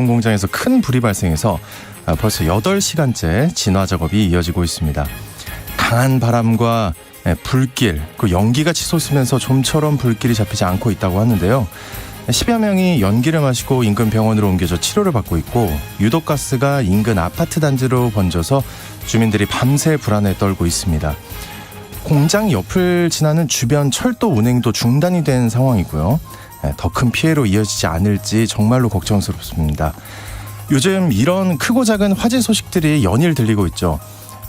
공장에서 큰 불이 발생해서 벌써 8시간째 진화 작업이 이어지고 있습니다. 강한 바람과 불길, 그 연기가 치솟으면서 좀처럼 불길이 잡히지 않고 있다고 하는데요. 10여 명이 연기를 마시고 인근 병원으로 옮겨져 치료를 받고 있고, 유독가스가 인근 아파트 단지로 번져서 주민들이 밤새 불안에 떨고 있습니다. 공장 옆을 지나는 주변 철도 운행도 중단이 된 상황이고요. 더 큰 피해로 이어지지 않을지 정말로 걱정스럽습니다. 요즘 이런 크고 작은 화재 소식들이 연일 들리고 있죠.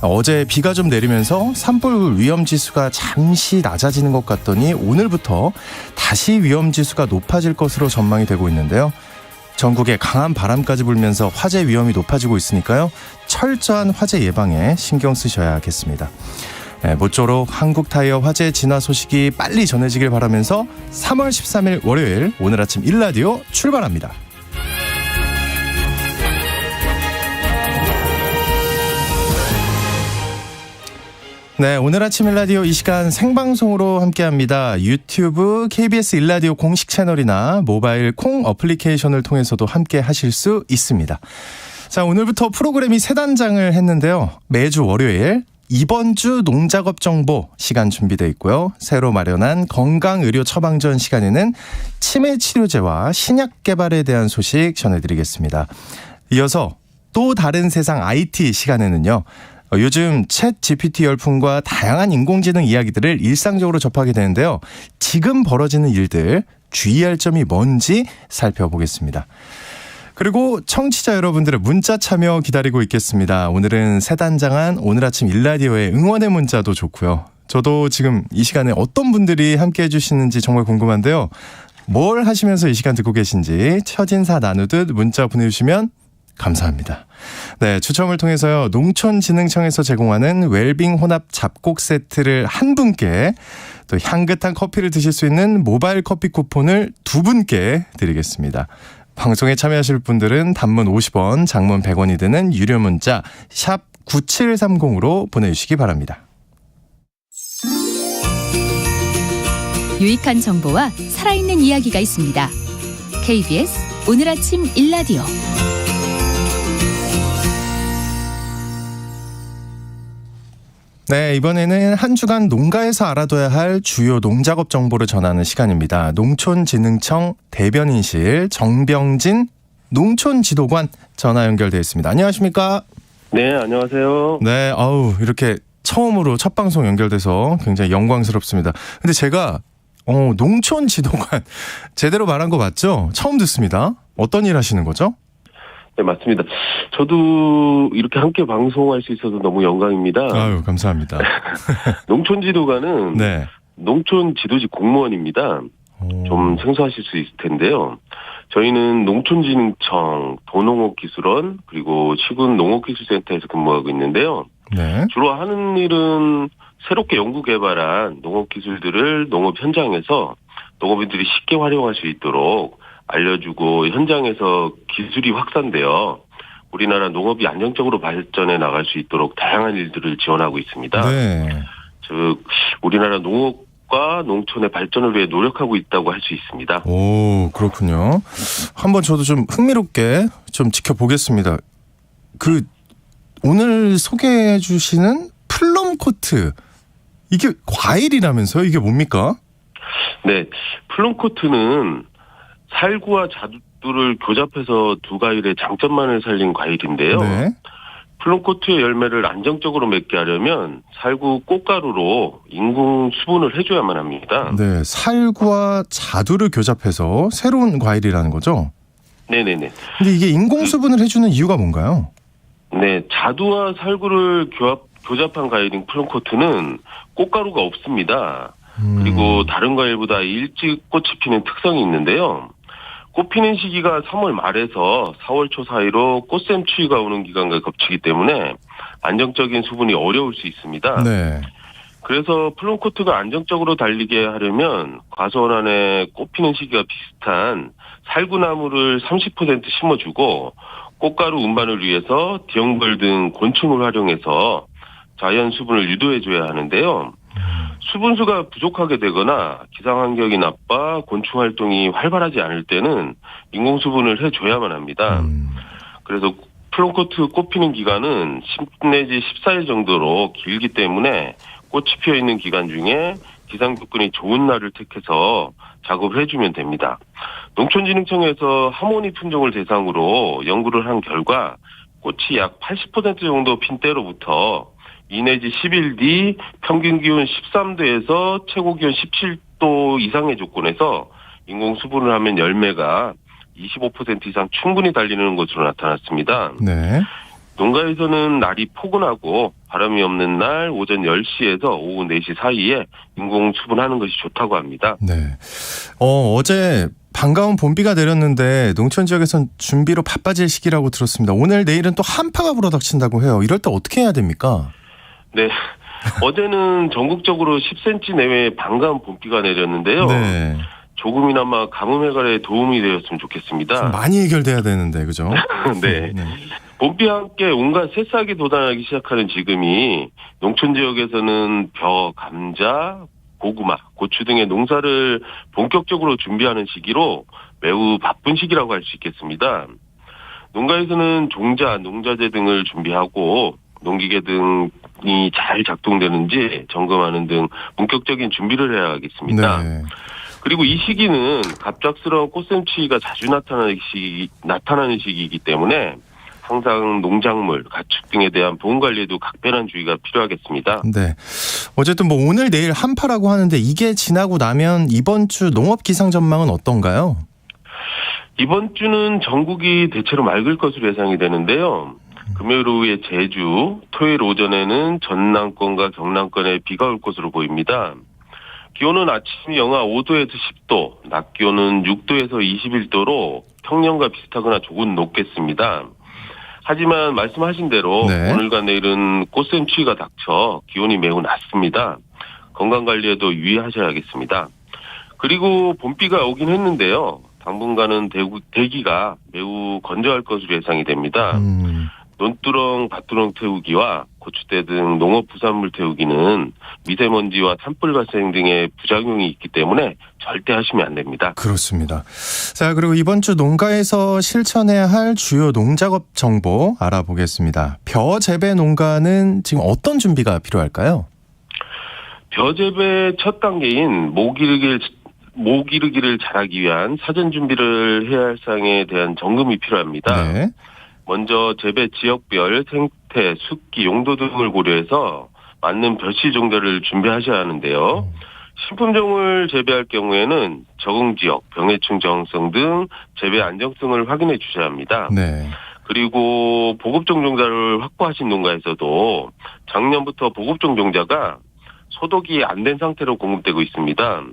어제 비가 좀 내리면서 산불 위험지수가 잠시 낮아지는 것 같더니 오늘부터 다시 위험지수가 높아질 것으로 전망이 되고 있는데요. 전국에 강한 바람까지 불면서 화재 위험이 높아지고 있으니까요. 철저한 화재 예방에 신경 쓰셔야겠습니다. 모쪼록 한국타이어 화재 진화 소식이 빨리 전해지길 바라면서 3월 13일 월요일 오늘 아침 1라디오 출발합니다. 네, 오늘 아침 1라디오 이 시간 생방송으로 함께합니다. 유튜브 KBS 1라디오 공식 채널이나 모바일 콩 어플리케이션을 통해서도 함께 하실 수 있습니다. 자, 오늘부터 프로그램이 새 단장을 했는데요. 매주 월요일 이번 주 농작업 정보 시간 준비되어 있고요. 새로 마련한 건강의료 처방전 시간에는 치매 치료제와 신약 개발에 대한 소식 전해드리겠습니다. 이어서 또 다른 세상 IT 시간에는요. 요즘 챗 GPT 열풍과 다양한 인공지능 이야기들을 일상적으로 접하게 되는데요. 지금 벌어지는 일들, 주의할 점이 뭔지 살펴보겠습니다. 그리고 청취자 여러분들의 문자 참여 기다리고 있겠습니다. 오늘은 새 단장한 오늘 아침 1라디오의 응원의 문자도 좋고요. 저도 지금 이 시간에 어떤 분들이 함께 해주시는지 정말 궁금한데요. 뭘 하시면서 이 시간 듣고 계신지 첫인사 나누듯 문자 보내주시면 감사합니다. 네, 추첨을 통해서요. 농촌진흥청에서 제공하는 웰빙 혼합 잡곡 세트를 한 분께, 또 향긋한 커피를 드실 수 있는 모바일 커피 쿠폰을 두 분께 드리겠습니다. 방송에 참여하실 분들은 단문 50원, 장문 100원이 드는 유료 문자 샵 9730으로 보내주시기 바랍니다. 유익한 정보와 살아있는 이야기가 있습니다. KBS 오늘 아침 1라디오. 네, 이번에는 한 주간 농가에서 알아둬야 할 주요 농작업 정보를 전하는 시간입니다. 농촌진흥청 대변인실 정병진 농촌지도관 전화 연결되어 있습니다. 안녕하십니까? 네, 안녕하세요. 네, 이렇게 처음으로 첫 방송 연결돼서 굉장히 영광스럽습니다. 근데 제가 농촌지도관 제대로 말한 거 맞죠? 처음 듣습니다. 어떤 일 하시는 거죠? 네, 맞습니다. 저도 이렇게 함께 방송할 수 있어서 너무 영광입니다. 아유, 감사합니다. 농촌지도관은 네. 농촌지도직 공무원입니다. 좀 생소하실 수 있을 텐데요. 저희는 농촌진흥청, 도농업기술원, 그리고 시군 농업기술센터에서 근무하고 있는데요. 네. 주로 하는 일은 새롭게 연구개발한 농업기술들을 농업 현장에서 농업인들이 쉽게 활용할 수 있도록 알려주고, 현장에서 기술이 확산되어 우리나라 농업이 안정적으로 발전해 나갈 수 있도록 다양한 일들을 지원하고 있습니다. 네. 즉 우리나라 농업과 농촌의 발전을 위해 노력하고 있다고 할 수 있습니다. 오, 그렇군요. 한번 저도 좀 흥미롭게 좀 지켜보겠습니다. 오늘 소개해 주시는 플럼코트, 이게 과일이라면서요? 이게 뭡니까? 네, 플럼코트는 살구와 자두를 교잡해서 두 과일의 장점만을 살린 과일인데요. 네. 플럼코트의 열매를 안정적으로 맺게 하려면 살구 꽃가루로 인공 수분을 해줘야만 합니다. 네, 살구와 자두를 교잡해서 새로운 과일이라는 거죠? 네네네. 근데 이게 인공 수분을 해주는 이유가 뭔가요? 네, 자두와 살구를 교잡한 과일인 플럼코트는 꽃가루가 없습니다. 그리고 다른 과일보다 일찍 꽃이 피는 특성이 있는데요. 꽃 피는 시기가 3월 말에서 4월 초 사이로 꽃샘 추위가 오는 기간과 겹치기 때문에 안정적인 수분이 어려울 수 있습니다. 네. 그래서 플럼코트가 안정적으로 달리게 하려면 과수원 안에 꽃 피는 시기가 비슷한 살구나무를 30% 심어주고, 꽃가루 운반을 위해서 디형벌 등 곤충을 활용해서 자연 수분을 유도해줘야 하는데요. 수분수가 부족하게 되거나 기상 환경이 나빠 곤충 활동이 활발하지 않을 때는 인공 수분을 해줘야만 합니다. 그래서 플럼코트 꽃 피는 기간은 10 내지 14일 정도로 길기 때문에 꽃이 피어 있는 기간 중에 기상 조건이 좋은 날을 택해서 작업을 해주면 됩니다. 농촌진흥청에서 하모니 품종을 대상으로 연구를 한 결과 꽃이 약 80% 정도 핀 때로부터 2 내지 10일 뒤 평균 기온 13도에서 최고 기온 17도 이상의 조건에서 인공 수분을 하면 열매가 25% 이상 충분히 달리는 것으로 나타났습니다. 네. 농가에서는 날이 포근하고 바람이 없는 날 오전 10시에서 오후 4시 사이에 인공 수분하는 것이 좋다고 합니다. 네. 어제 반가운 봄비가 내렸는데 농촌 지역에선 준비로 바빠질 시기라고 들었습니다. 오늘 내일은 또 한파가 불어닥친다고 해요. 이럴 때 어떻게 해야 됩니까? 네. 어제는 전국적으로 10cm 내외의 반가운 봄비가 내렸는데요. 네. 조금이나마 가뭄 해결에 도움이 되었으면 좋겠습니다. 많이 해결돼야 되는데, 그죠? 네. 봄비와 함께 온갖 새싹이 돋아나기 시작하는 지금이 농촌 지역에서는 벼, 감자, 고구마, 고추 등의 농사를 본격적으로 준비하는 시기로 매우 바쁜 시기라고 할 수 있겠습니다. 농가에서는 종자, 농자재 등을 준비하고 농기계 등이 잘 작동되는지 점검하는 등 본격적인 준비를 해야 하겠습니다. 네. 그리고 이 시기는 갑작스러운 꽃샘추위가 자주 나타나는 시기이기 때문에 항상 농작물, 가축 등에 대한 보온 관리에도 각별한 주의가 필요하겠습니다. 네. 어쨌든 뭐 오늘 내일 한파라고 하는데 이게 지나고 나면 이번 주 농업 기상 전망은 어떤가요? 이번 주는 전국이 대체로 맑을 것으로 예상이 되는데요. 금요일 오후에 제주, 토요일 오전에는 전남권과 경남권에 비가 올 것으로 보입니다. 기온은 아침 영하 5도에서 10도, 낮 기온은 6도에서 21도로 평년과 비슷하거나 조금 높겠습니다. 하지만 말씀하신 대로 네. 오늘과 내일은 꽃샘추위가 닥쳐 기온이 매우 낮습니다. 건강관리에도 유의하셔야겠습니다. 그리고 봄비가 오긴 했는데요. 당분간은 대기가 매우 건조할 것으로 예상이 됩니다. 논두렁, 밭두렁 태우기와 고추대 등 농업 부산물 태우기는 미세먼지와 산불 발생 등의 부작용이 있기 때문에 절대 하시면 안 됩니다. 그렇습니다. 자, 그리고 이번 주 농가에서 실천해야 할 주요 농작업 정보 알아보겠습니다. 벼 재배 농가는 지금 어떤 준비가 필요할까요? 벼 재배 첫 단계인 모기르기를 잘하기 위한 사전 준비를 해야 할 사항에 대한 점검이 필요합니다. 네. 먼저 재배 지역별 생태, 습기, 용도 등을 고려해서 맞는 벼씨 종자를 준비하셔야 하는데요. 신품종을 재배할 경우에는 적응지역, 병해충 저항성 등 재배 안정성을 확인해 주셔야 합니다. 네. 그리고 보급종 종자를 확보하신 농가에서도 작년부터 보급종 종자가 소독이 안 된 상태로 공급되고 있습니다.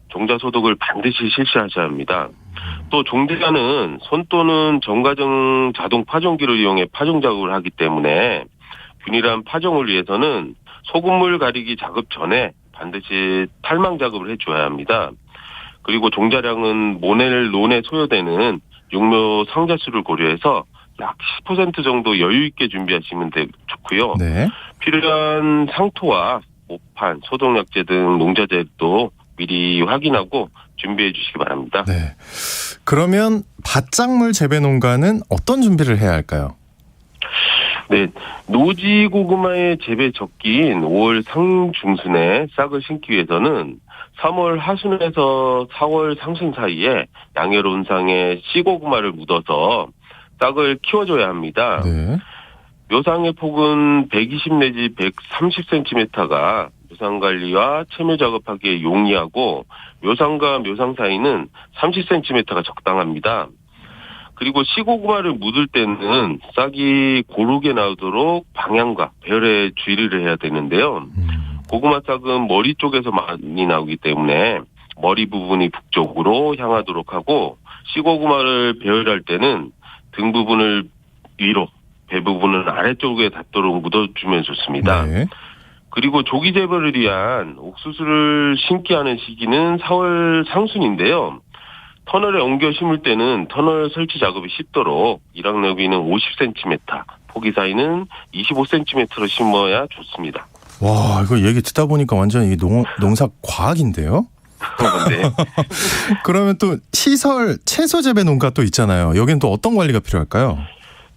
종자 소독을 반드시 실시하셔야 합니다. 또 종자는 손 또는 전가정 자동 파종기를 이용해 파종 작업을 하기 때문에 균일한 파종을 위해서는 소금물 가리기 작업 전에 반드시 탈망 작업을 해줘야 합니다. 그리고 종자량은 논에 소요되는 육묘 상자수를 고려해서 약 10% 정도 여유 있게 준비하시면 좋고요. 네. 필요한 상토와 모판, 소독약제 등 농자재도 미리 확인하고 준비해 주시기 바랍니다. 네. 그러면 밭작물 재배 농가는 어떤 준비를 해야 할까요? 네, 노지 고구마의 재배 적기인 5월 상중순에 싹을 심기 위해서는 3월 하순에서 4월 상순 사이에 양해로운 상에 씨고구마를 묻어서 싹을 키워줘야 합니다. 네. 묘상의 폭은 120 내지 130cm가 묘상관리와 채묘 작업하기에 용이하고 묘상과 묘상 사이는 30cm가 적당합니다. 그리고 씨고구마를 묻을 때는 싹이 고르게 나오도록 방향과 배열에 주의를 해야 되는데요. 고구마 싹은 머리 쪽에서 많이 나오기 때문에 머리 부분이 북쪽으로 향하도록 하고 씨고구마를 배열할 때는 등 부분을 위로, 배 부분은 아래쪽에 닿도록 묻어주면 좋습니다. 네. 그리고 조기 재배를 위한 옥수수를 심기 하는 시기는 4월 상순인데요. 터널에 옮겨 심을 때는 터널 설치 작업이 쉽도록 일학 너비는 50cm, 포기 사이는 25cm로 심어야 좋습니다. 와, 이거 얘기 듣다 보니까 완전 이게 농사 과학인데요? 네. 그러면 또 시설 채소 재배 농가 또 있잖아요. 여기는 또 어떤 관리가 필요할까요?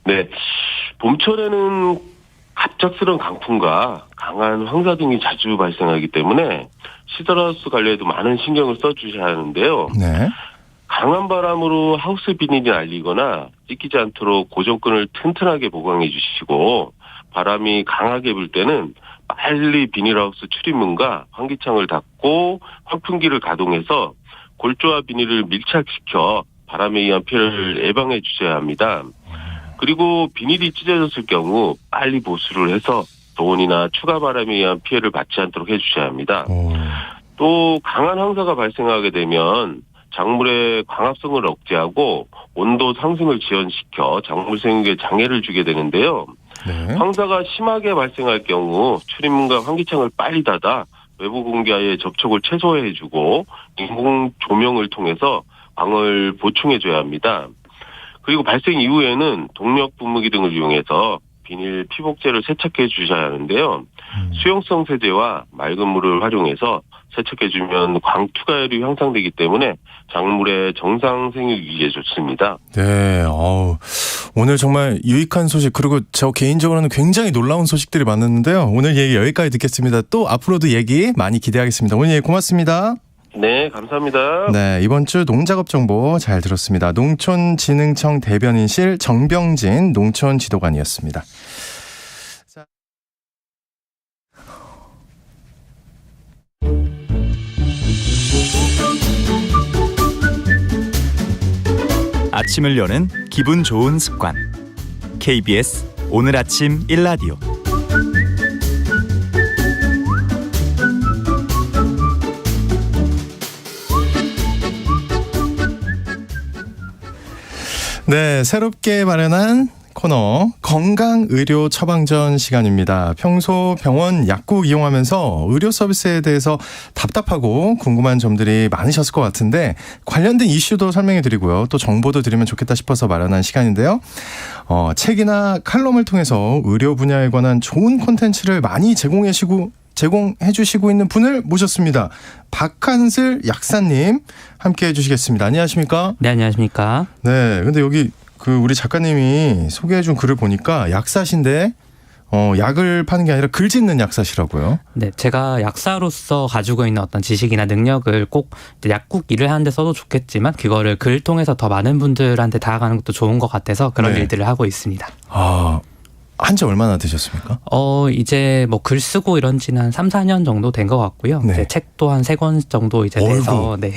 네. 봄철에는 갑작스러운 강풍과 강한 황사 등이 자주 발생하기 때문에 시설하우스 관리에도 많은 신경을 써주셔야 하는데요. 네. 강한 바람으로 하우스 비닐이 날리거나 찢기지 않도록 고정끈을 튼튼하게 보강해 주시고, 바람이 강하게 불 때는 빨리 비닐하우스 출입문과 환기창을 닫고 환풍기를 가동해서 골조와 비닐을 밀착시켜 바람에 의한 피해를 예방해 주셔야 합니다. 그리고 비닐이 찢어졌을 경우 빨리 보수를 해서 더운이나 추가 바람에 의한 피해를 받지 않도록 해주셔야 합니다. 또 강한 황사가 발생하게 되면 작물의 광합성을 억제하고 온도 상승을 지연시켜 작물 생육에 장애를 주게 되는데요. 네. 황사가 심하게 발생할 경우 출입문과 환기창을 빨리 닫아 외부 공기와의 접촉을 최소화해주고 인공 조명을 통해서 광을 보충해줘야 합니다. 그리고 발생 이후에는 동력 분무기 등을 이용해서 비닐 피복제를 세척해 주셔야 하는데요. 수용성 세제와 맑은 물을 활용해서 세척해주면 광투가율이 향상되기 때문에 작물의 정상 생육 유지에 좋습니다. 네, 오늘 정말 유익한 소식, 그리고 저 개인적으로는 굉장히 놀라운 소식들이 많았는데요. 오늘 얘기 여기까지 듣겠습니다. 또 앞으로도 얘기 많이 기대하겠습니다. 오늘 얘기 고맙습니다. 네, 감사합니다. 네, 이번 주 농작업 정보 잘 들었습니다. 농촌진흥청 대변인실 정병진 농촌지도관이었습니다. 아침을 여는 기분 좋은 습관. KBS 오늘 아침 1라디오. 네, 새롭게 마련한 코너 건강의료 처방전 시간입니다. 평소 병원 약국 이용하면서 의료 서비스에 대해서 답답하고 궁금한 점들이 많으셨을 것 같은데 관련된 이슈도 설명해 드리고요. 또 정보도 드리면 좋겠다 싶어서 마련한 시간인데요. 책이나 칼럼을 통해서 의료 분야에 관한 좋은 콘텐츠를 많이 제공해 주시고 있는 분을 모셨습니다. 박한슬 약사님 함께 해주시겠습니다. 안녕하십니까? 네, 안녕하십니까? 네, 근데 여기 우리 작가님이 소개해준 글을 보니까 약사신데 약을 파는 게 아니라 글 짓는 약사시라고요? 네, 제가 약사로서 가지고 있는 어떤 지식이나 능력을 꼭 약국 일을 하는데 써도 좋겠지만 그거를 글 통해서 더 많은 분들한테 다가가는 것도 좋은 것 같아서 그런 네. 일들을 하고 있습니다. 한지 얼마나 되셨습니까? 이제 뭐 글 쓰고 이런 지는 한 3, 4년 정도 된 것 같고요. 네. 이제 책도 한 3권 정도 이제 돼서 네.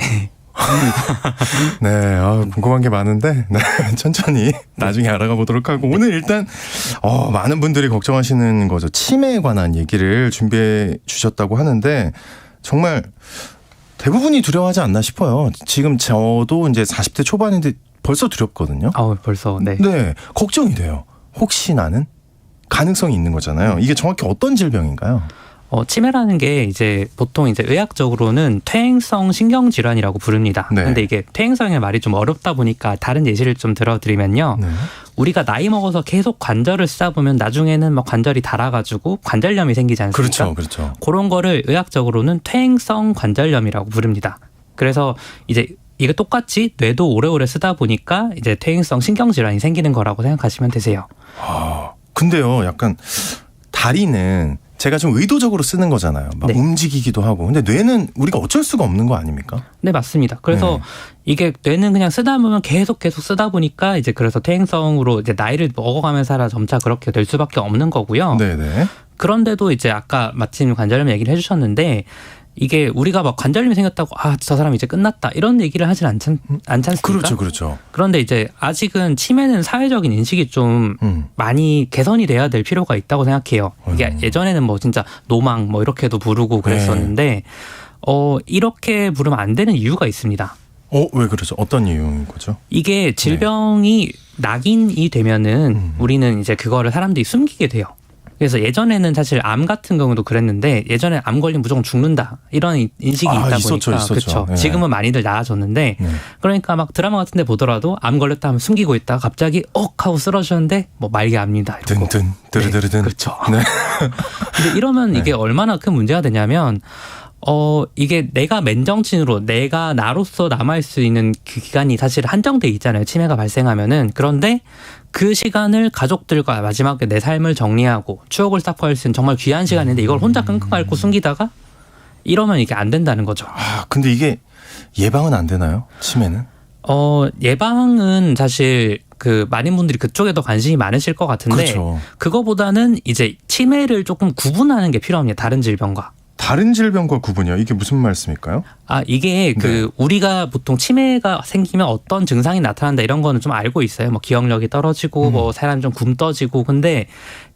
네, 궁금한 게 많은데 네, 천천히 나중에 알아가 보도록 하고 오늘 일단 많은 분들이 걱정하시는 거죠. 치매에 관한 얘기를 준비해 주셨다고 하는데 정말 대부분이 두려워하지 않나 싶어요. 지금 저도 이제 40대 초반인데 벌써 두렵거든요. 벌써 네. 네, 걱정이 돼요. 혹시 나는 가능성이 있는 거잖아요. 이게 정확히 어떤 질병인가요? 치매라는 게 이제 보통 이제 의학적으로는 퇴행성 신경질환이라고 부릅니다. 네. 근데 이게 퇴행성의 말이 좀 어렵다 보니까 다른 예시를 좀 들어드리면요. 네. 우리가 나이 먹어서 계속 관절을 쓰다 보면 나중에는 막 관절이 닳아가지고 관절염이 생기지 않습니까? 그렇죠. 그런 거를 의학적으로는 퇴행성 관절염이라고 부릅니다. 그래서 이제 이게 똑같이 뇌도 오래오래 쓰다 보니까 이제 퇴행성 신경질환이 생기는 거라고 생각하시면 되세요. 근데요, 약간 다리는 제가 좀 의도적으로 쓰는 거잖아요. 막 네. 움직이기도 하고. 근데 뇌는 우리가 어쩔 수가 없는 거 아닙니까? 네, 맞습니다. 그래서 네. 이게 뇌는 그냥 쓰다 보면 계속 쓰다 보니까 이제 그래서 퇴행성으로 이제 나이를 먹어가면서 살아 점차 그렇게 될 수밖에 없는 거고요. 네네. 그런데도 이제 아까 마침 관절염 얘기를 해주셨는데 이게 우리가 막 관절염이 생겼다고 저 사람 이제 끝났다 이런 얘기를 하진 않지 않습니까? 그렇죠. 그런데 이제 아직은 치매는 사회적인 인식이 좀 많이 개선이 돼야 될 필요가 있다고 생각해요. 이게 예전에는 뭐 진짜 노망 뭐 이렇게도 부르고 그랬었는데 이렇게 부르면 안 되는 이유가 있습니다. 왜 그러죠? 어떤 이유인 거죠? 이게 질병이 낙인이 되면은 우리는 이제 그거를 사람들이 숨기게 돼요. 그래서 예전에는 사실 암 같은 경우도 그랬는데 예전에 암 걸리면 무조건 죽는다 이런 인식이 있다 있었죠, 보니까 그렇죠. 네. 지금은 많이들 나아졌는데 그러니까 막 드라마 같은 데 보더라도 암 걸렸다 하면 숨기고 있다가 갑자기 하고 쓰러졌는데 뭐 말기암니다 이러고. 든든 드르드르든. 네, 그렇죠. 네. 근데 이러면 이게 얼마나 큰 문제가 되냐면 이게 내가 맨정신으로 내가 나로서 남아있을 수 있는 그 기간이 사실 한정돼 있잖아요. 치매가 발생하면은. 그런데 그 시간을 가족들과 마지막에 내 삶을 정리하고 추억을 쌓고 할 수 있는 정말 귀한 시간인데 이걸 혼자 끙끙 앓고 숨기다가 이러면 이게 안 된다는 거죠. 근데 이게 예방은 안 되나요? 치매는? 예방은 사실 많은 분들이 그쪽에 더 관심이 많으실 것 같은데 그렇죠. 그거보다는 이제 치매를 조금 구분하는 게 필요합니다. 다른 질병과. 다른 질병과 구분이요? 이게 무슨 말씀일까요? 이게 우리가 보통 치매가 생기면 어떤 증상이 나타난다 이런 거는 좀 알고 있어요. 뭐 기억력이 떨어지고 뭐 사람이 좀 굼떠지고 근데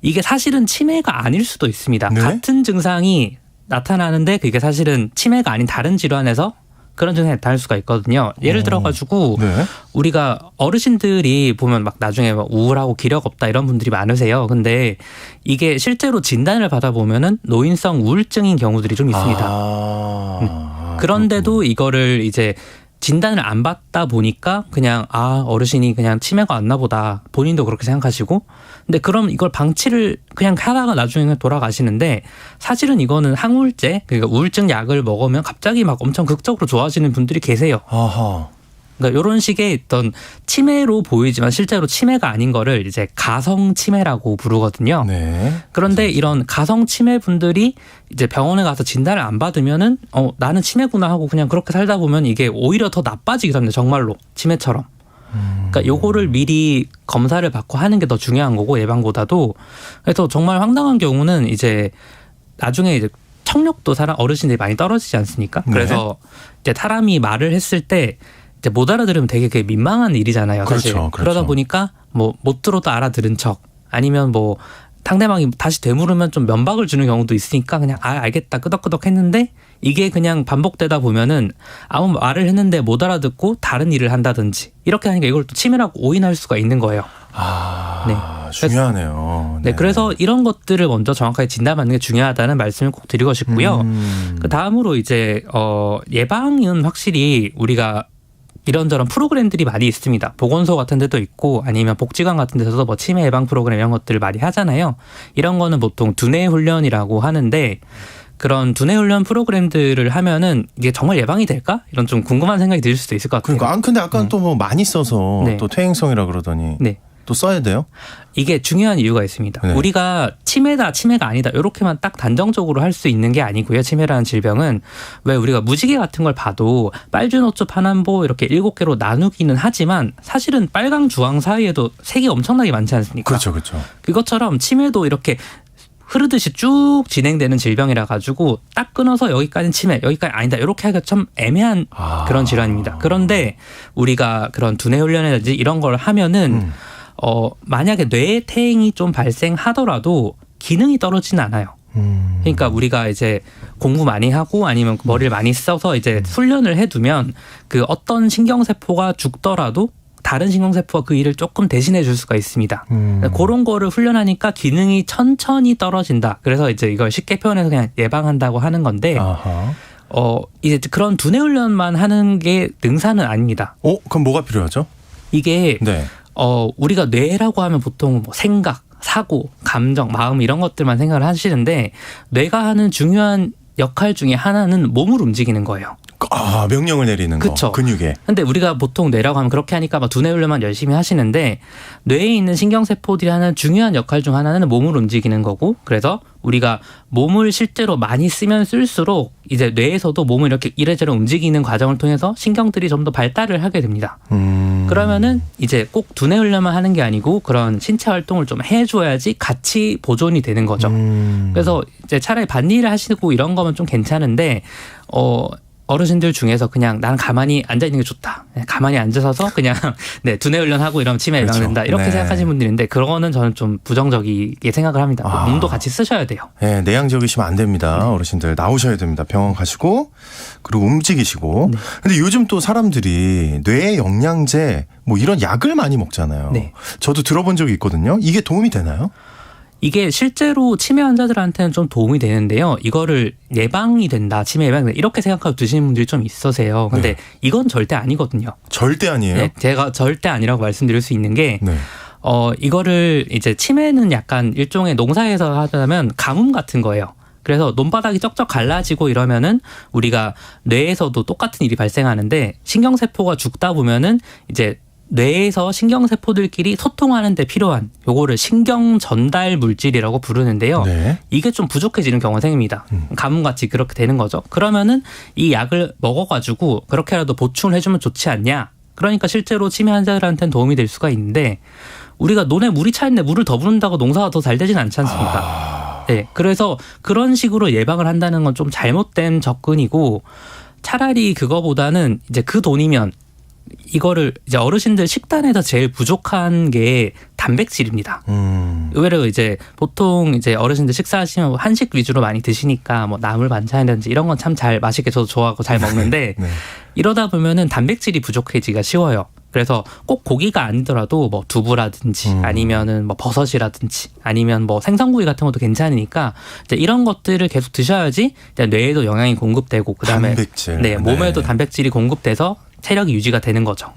이게 사실은 치매가 아닐 수도 있습니다. 네? 같은 증상이 나타나는데 그게 사실은 치매가 아닌 다른 질환에서 그런 증상이 나타날 수가 있거든요. 예를 들어가지고 네. 우리가 어르신들이 보면 막 나중에 막 우울하고 기력 없다 이런 분들이 많으세요. 근데 이게 실제로 진단을 받아보면은 노인성 우울증인 경우들이 좀 있습니다. 그런데도 이거를 이제 진단을 안 받다 보니까 그냥 어르신이 그냥 치매가 왔나 보다 본인도 그렇게 생각하시고 근데 그럼 이걸 방치를 그냥 하다가 나중에 돌아가시는데 사실은 이거는 항우울제 그러니까 우울증 약을 먹으면 갑자기 막 엄청 극적으로 좋아지는 분들이 계세요. 아하. 그러니까 이런 식의 어떤 치매로 보이지만 실제로 치매가 아닌 거를 이제 가성 치매라고 부르거든요. 네. 그런데 이런 가성 치매 분들이 이제 병원에 가서 진단을 안 받으면은 나는 치매구나 하고 그냥 그렇게 살다 보면 이게 오히려 더 나빠지기도 합니다. 정말로 치매처럼. 그러니까 요거를 미리 검사를 받고 하는 게 더 중요한 거고 예방보다도. 그래서 정말 황당한 경우는 이제 나중에 이제 청력도 어르신들이 많이 떨어지지 않습니까? 네. 그래서 이제 사람이 말을 했을 때 이제 못 알아들으면 되게 그게 민망한 일이잖아요. 사실. 그렇죠. 그러다 보니까 뭐 못 들어도 알아들은 척 아니면 뭐 상대방이 다시 되물으면 좀 면박을 주는 경우도 있으니까 그냥 알겠다 끄덕끄덕 했는데 이게 그냥 반복되다 보면은 아무 말을 했는데 못 알아듣고 다른 일을 한다든지 이렇게 하니까 이걸 또 치매라고 오인할 수가 있는 거예요. 네. 중요하네요. 네, 그래서 이런 것들을 먼저 정확하게 진단받는 게 중요하다는 말씀을 꼭 드리고 싶고요. 그 다음으로 이제 예방은 확실히 우리가 이런저런 프로그램들이 많이 있습니다. 보건소 같은 데도 있고 아니면 복지관 같은 데서도 뭐 치매 예방 프로그램 이런 것들을 많이 하잖아요. 이런 거는 보통 두뇌 훈련이라고 하는데 그런 두뇌 훈련 프로그램들을 하면은 이게 정말 예방이 될까? 이런 좀 궁금한 생각이 들 수도 있을 것 같아요. 그러니까 근데 아까 또 뭐 많이 써서 네. 또 퇴행성이라 그러더니 네. 또 써야 돼요? 이게 중요한 이유가 있습니다. 네. 우리가 치매다 치매가 아니다 이렇게만 딱 단정적으로 할 수 있는 게 아니고요. 치매라는 질병은 왜 우리가 무지개 같은 걸 봐도 빨주노초 파남보 이렇게 7개로 나누기는 하지만 사실은 빨강 주황 사이에도 색이 엄청나게 많지 않습니까? 그렇죠. 그렇죠. 그것처럼 치매도 이렇게 흐르듯이 쭉 진행되는 질병이라 가지고 딱 끊어서 여기까지는 치매 여기까지 아니다 이렇게 하기가 참 애매한 그런 질환입니다. 그런데 우리가 그런 두뇌 훈련이라든지 이런 걸 하면은 만약에 뇌 퇴행이 좀 발생하더라도 기능이 떨어지는 않아요. 그러니까 우리가 이제 공부 많이 하고 아니면 머리를 많이 써서 이제 훈련을 해두면 그 어떤 신경세포가 죽더라도 다른 신경세포가 그 일을 조금 대신해 줄 수가 있습니다. 그런 거를 훈련하니까 기능이 천천히 떨어진다. 그래서 이제 이걸 쉽게 표현해서 그냥 예방한다고 하는 건데 이제 그런 두뇌 훈련만 하는 게 능사는 아닙니다. 그럼 뭐가 필요하죠? 이게 네. 우리가 뇌라고 하면 보통 뭐 생각, 사고, 감정, 마음 이런 것들만 생각을 하시는데 뇌가 하는 중요한 역할 중에 하나는 몸을 움직이는 거예요. 명령을 내리는 그쵸. 거. 근육에. 근데 우리가 보통 뇌라고 하면 그렇게 하니까 막 두뇌 훈련만 열심히 하시는데 뇌에 있는 신경세포들이 하는 중요한 역할 중 하나는 몸을 움직이는 거고 그래서 우리가 몸을 실제로 많이 쓰면 쓸수록 이제 뇌에서도 몸을 이렇게 이래저래 움직이는 과정을 통해서 신경들이 좀 더 발달을 하게 됩니다. 그러면은 이제 꼭 두뇌 훈련만 하는 게 아니고 그런 신체 활동을 좀 해줘야지 같이 보존이 되는 거죠. 그래서 이제 차라리 밭일을 하시고 이런 거면 좀 괜찮은데 어르신들 중에서 그냥 나는 가만히 앉아 있는 게 좋다. 가만히 앉아서 그냥 두뇌 훈련하고 이러면 치매 예방된다. 이렇게 생각하시는 분들인데 그거는 저는 좀 부정적이게 생각을 합니다. 몸도 같이 쓰셔야 돼요. 네, 내향적이시면 안 됩니다. 어르신들 나오셔야 됩니다. 병원 가시고 그리고 움직이시고. 근데 요즘 또 사람들이 뇌 영양제 뭐 이런 약을 많이 먹잖아요. 저도 들어본 적이 있거든요. 이게 도움이 되나요? 이게 실제로 치매 환자들한테는 좀 도움이 되는데요. 이거를 예방이 된다, 치매 예방이 된다 이렇게 생각하고 드시는 분들이 좀 있으세요. 근데 이건 절대 아니거든요. 절대 아니에요? 네, 제가 절대 아니라고 말씀드릴 수 있는 게 네. 이거를 이제 치매는 약간 일종의 농사에서 하자면 가뭄 같은 거예요. 그래서 논바닥이 쩍쩍 갈라지고 이러면은 우리가 뇌에서도 똑같은 일이 발생하는데 신경세포가 죽다 보면은 이제 뇌에서 신경세포들끼리 소통하는 데 필요한 요거를 신경 전달 물질이라고 부르는데요. 네. 이게 좀 부족해지는 경우가 생깁니다. 가뭄같이 그렇게 되는 거죠. 그러면은 이 약을 먹어가지고 그렇게라도 보충을 해주면 좋지 않냐. 그러니까 실제로 치매 환자들한테는 도움이 될 수가 있는데 우리가 논에 물이 차 있는데 물을 더 부른다고 농사가 더 잘 되진 않지 않습니까? 네. 그래서 그런 식으로 예방을 한다는 건 좀 잘못된 접근이고 차라리 그거보다는 이제 그 돈이면 이거를 이제 어르신들 식단에서 제일 부족한 게 단백질입니다. 의외로 이제 보통 이제 어르신들 식사하시면 한식 위주로 많이 드시니까 뭐 나물 반찬이라든지 이런 건 참 잘 맛있게 저도 좋아하고 잘 먹는데 네. 이러다 보면은 단백질이 부족해지기가 쉬워요. 그래서 꼭 고기가 아니더라도 뭐 두부라든지 아니면은 뭐 버섯이라든지 아니면 뭐 생선구이 같은 것도 괜찮으니까 이제 이런 것들을 계속 드셔야지 이제 뇌에도 영양이 공급되고 그다음에 단백질. 네, 몸에도 단백질이 공급돼서 체력이 유지가 되는 거죠.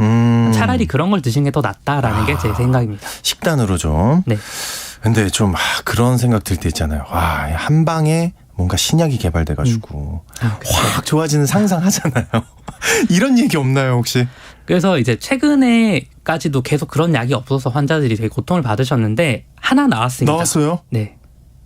차라리 그런 걸 드시는 게 더 낫다라는 게 제 생각입니다. 식단으로 좀. 네. 근데 좀 그런 생각 들 때 있잖아요. 와, 한 방에 뭔가 신약이 개발돼가지고 확 좋아지는 상상하잖아요. 이런 얘기 없나요 혹시? 그래서 이제 최근에까지도 계속 그런 약이 없어서 환자들이 되게 고통을 받으셨는데 하나 나왔습니다. 나왔어요? 네.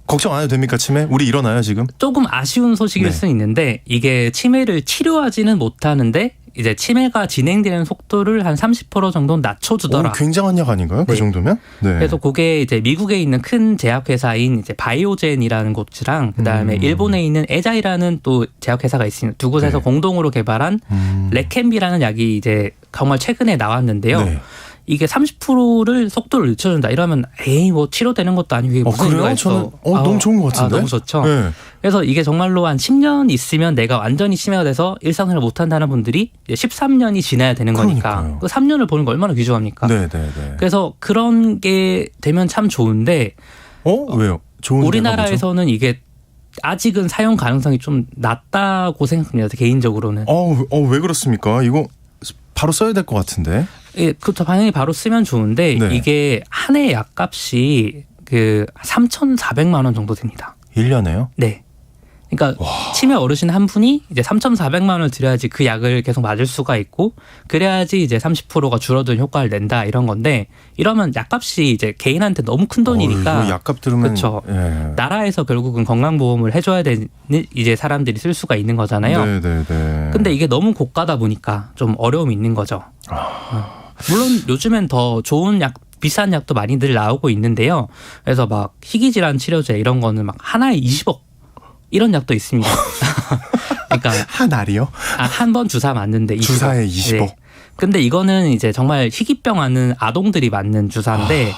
걱정 안 해도 됩니까 치매? 우리 일어나요 지금? 조금 아쉬운 소식일 네. 수는 있는데 이게 치매를 치료하지는 못하는데 이제 치매가 진행되는 속도를 한 30% 정도는 낮춰주더라. 오, 굉장한 약 아닌가요? 그 네. 정도면? 네. 그래서 그게 이제 미국에 있는 큰 제약회사인 이제 바이오젠이라는 곳이랑 그다음에 일본에 있는 에자이라는 또 제약회사가 있습니다. 두 곳에서 네. 공동으로 개발한 레캠비라는 약이 이제 정말 최근에 나왔는데요. 네. 이게 30%를 속도를 늦춰준다 이러면 에이 뭐 치료되는 것도 아니고 이게 무슨 그래요? 의미가 있어. 저는 너무 좋은 것 같은데. 너무 좋죠. 네. 그래서 이게 정말로 한 10년 있으면 내가 완전히 치매가 돼서 일상생활을 못한다는 분들이 13년이 지나야 되는 거니까 그러니까요. 그 3년을 보는 거 얼마나 귀중합니까? 네. 그래서 그런 게 되면 참 좋은데 왜요? 좋은 우리나라에서는 이게 아직은 사용 가능성이 좀 낮다고 생각합니다. 개인적으로는. 왜 그렇습니까? 이거 바로 써야 될 것 같은데. 예, 그렇죠. 당연히 바로 쓰면 좋은데 네. 이게 한 해 약값이 그 3,400만 원 정도 됩니다. 1년에요? 네. 그러니까 치매 어르신 한 분이 이제 3,400만 원을 들여야지 그 약을 계속 맞을 수가 있고 그래야지 이제 30%가 줄어든 효과를 낸다 이런 건데 이러면 약값이 이제 개인한테 너무 큰 돈이니까 이거 약값 들으면 그렇죠. 예. 나라에서 결국은 건강보험을 해줘야 되는 이제 사람들이 쓸 수가 있는 거잖아요. 네. 근데 이게 너무 고가다 보니까 좀 어려움이 있는 거죠. 물론 요즘엔 더 좋은 약 비싼 약도 많이들 나오고 있는데요. 그래서 막 희귀질환 치료제 이런 거는 막 하나에 20억 이런 약도 있습니다. 그러니까 한 알이요? 한 번 주사 맞는데 20억. 주사에 20억. 네. 근데 이거는 이제 정말 희귀병 하는 아동들이 맞는 주사인데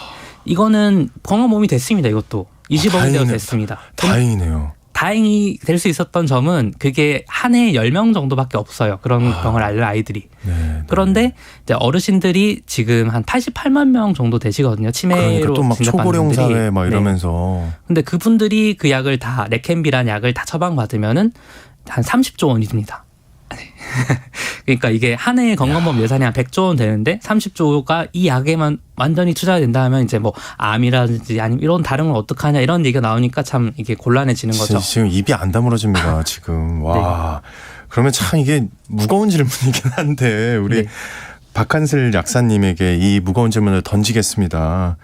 이거는 건강보험이 됐습니다. 이것도 20억이 되어 됐습니다. 다행이네요. 다행히 될 수 있었던 점은 그게 한 해에 10명 정도밖에 없어요. 그런 병을 앓는 아이들이. 네. 그런데 이제 어르신들이 지금 한 88만 명 정도 되시거든요. 치매로 그러니까 또 막 진단받는 초고령 분들이. 사회 막 이러면서. 근데 그분들이 그 약을 다 레캠비란 약을 다 처방받으면은 한 30조 원이 듭니다. 그러니까 이게 한 해의 건강보험 예산이 한 100조 원 되는데 30조가 이 약에만 완전히 투자가 된다 하면 이제 뭐 암이라든지 아니면 이런 다른 건 어떡하냐 이런 얘기가 나오니까 참 이게 곤란해지는 거죠. 지금 입이 안 다물어집니다. 지금. 와. 그러면 참 이게 무거운 질문이긴 한데 우리 네. 박한슬 약사님에게 이 무거운 질문을 던지겠습니다.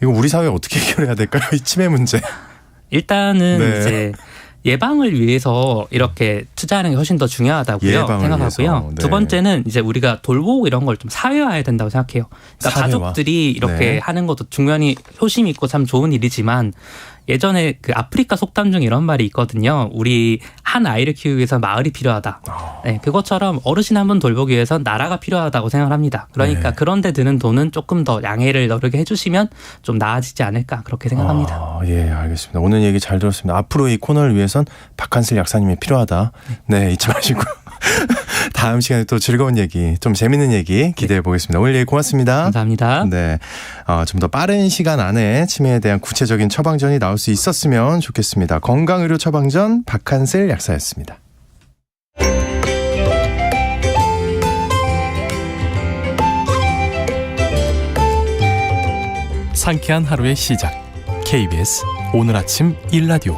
이거 우리 사회 어떻게 해결해야 될까요? 이 치매 문제. 일단은 네. 이제 예방을 위해서 이렇게 투자하는 게 훨씬 더 중요하다고요 생각하고요. 위해서. 네. 두 번째는 이제 우리가 돌보고 이런 걸 좀 사회화해야 된다고 생각해요. 그러니까 사회화? 가족들이 이렇게 네. 하는 것도 중요히 효심 있고 참 좋은 일이지만 예전에 그 아프리카 속담 중에 이런 말이 있거든요. 우리 한 아이를 키우기 위해서 마을이 필요하다. 네, 그것처럼 어르신 한 분 돌보기 위해서 나라가 필요하다고 생각을 합니다. 그러니까 네. 그런 데 드는 돈은 조금 더 양해를 너르게 해주시면 좀 나아지지 않을까 그렇게 생각합니다. 예, 알겠습니다. 오늘 얘기 잘 들었습니다. 앞으로 이 코너를 위해선 박한슬 약사님이 필요하다. 네, 잊지 마시고. 다음 시간에 또 즐거운 얘기, 좀 재밌는 얘기 기대해 보겠습니다. 오늘 얘기 고맙습니다. 감사합니다. 네, 좀 더 빠른 시간 안에 치매에 대한 구체적인 처방전이 나올 수 있었으면 좋겠습니다. 건강의료 처방전 박한슬 약사였습니다. 상쾌한 하루의 시작. KBS 오늘 아침 1라디오.